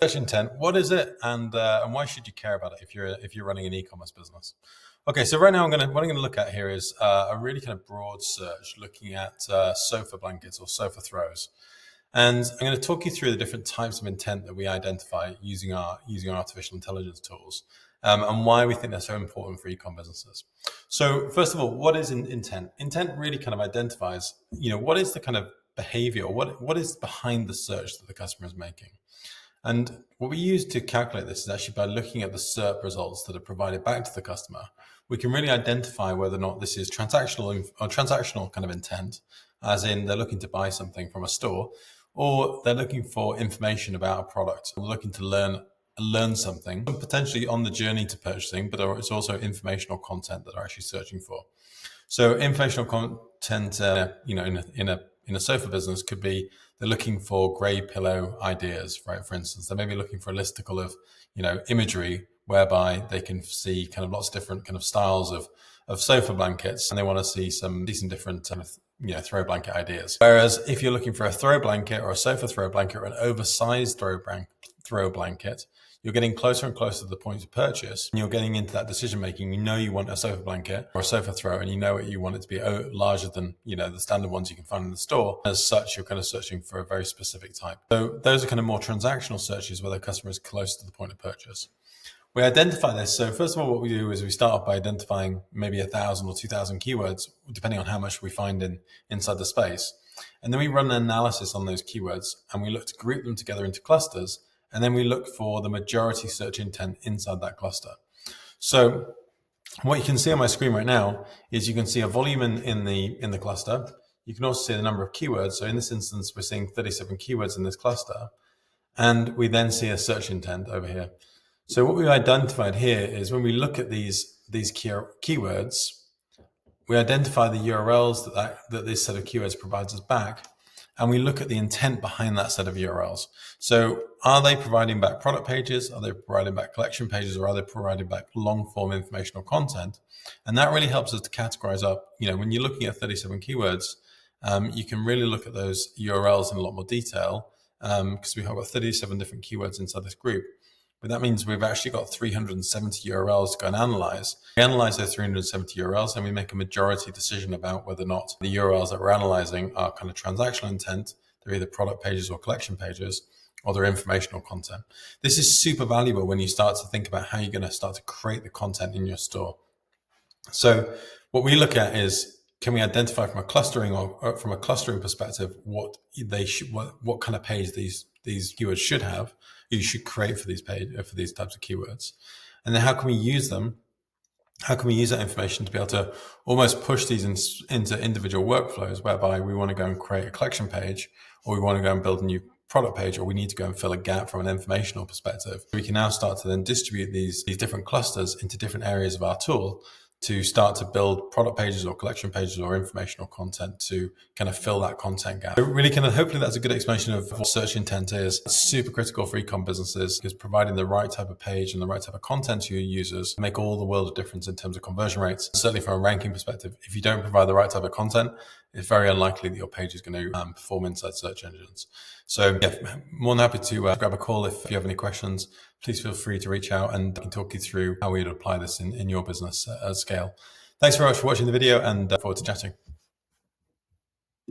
Search intent, what is it, and why should you care about it if you're running an e-commerce business? Okay, so right now what I'm going to look at here is a really kind of broad search looking at sofa blankets or sofa throws, and I'm going to talk you through the different types of intent that we identify using our artificial intelligence tools, and why we think they're so important for e-com businesses. So first of all, what is intent? Intent really kind of identifies, what is the kind of behavior, or what is behind the search that the customer is making. And what we use to calculate this is actually by looking at the SERP results that are provided back to the customer. We can really identify whether or not this is transactional kind of intent, as in they're looking to buy something from a store, or they're looking for information about a product, looking to learn something, potentially on the journey to purchasing, but it's also informational content that they're actually searching for. So informational content, in a sofa business could be they're looking for grey pillow ideas, right? For instance, they may be looking for a listicle of, imagery whereby they can see kind of lots of different kind of styles of sofa blankets, and they want to see some different throw blanket ideas. Whereas if you're looking for a throw blanket or a sofa throw blanket or an oversized throw blanket, you're getting closer and closer to the point of purchase, and you're getting into that decision making. You want a sofa blanket or a sofa throw, and you want it to be larger than the standard ones you can find in the store. As such, you're kind of searching for a very specific type. So those are kind of more transactional searches where the customer is close to the point of purchase. We identify this. So first of all, what we do is we start off by identifying maybe 1,000 or 2,000 keywords, depending on how much we find inside the space. And then we run an analysis on those keywords, and we look to group them together into clusters. And then we look for the majority search intent inside that cluster. So what you can see on my screen right now is you can see a volume in the cluster. You can also see the number of keywords. So in this instance, we're seeing 37 keywords in this cluster. And we then see a search intent over here. So what we've identified here is when we look at these keywords, we identify the URLs that this set of keywords provides us back. And we look at the intent behind that set of URLs. So are they providing back product pages? Are they providing back collection pages? Or are they providing back long form informational content? And that really helps us to categorize up, when you're looking at 37 keywords, you can really look at those URLs in a lot more detail, because we have got 37 different keywords inside this group. But that means we've actually got 370 URLs to go and analyze. We analyze those 370 URLs and we make a majority decision about whether or not the URLs that we're analyzing are kind of transactional intent. They're either product pages or collection pages, or they're informational content. This is super valuable when you start to think about how you're going to start to create the content in your store. So what we look at is, can we identify from a clustering perspective what kind of page these keywords should have, you should create for these types of keywords, and then how can we use them? How can we use that information to be able to almost push these into individual workflows, whereby we want to go and create a collection page, or we want to go and build a new product page, or we need to go and fill a gap from an informational perspective. We can now start to then distribute these different clusters into different areas of our tool to start to build product pages or collection pages or informational content to kind of fill that content gap. So really hopefully that's a good explanation of what search intent is. It's super critical for e-com businesses, because providing the right type of page and the right type of content to your users make all the world of difference in terms of conversion rates. Certainly from a ranking perspective, if you don't provide the right type of content, it's very unlikely that your page is going to perform inside search engines. So yeah, more than happy to grab a call if you have any questions. Please feel free to reach out and I can talk you through how we would apply this in your business at scale. Thanks very much for watching the video, and look forward to chatting.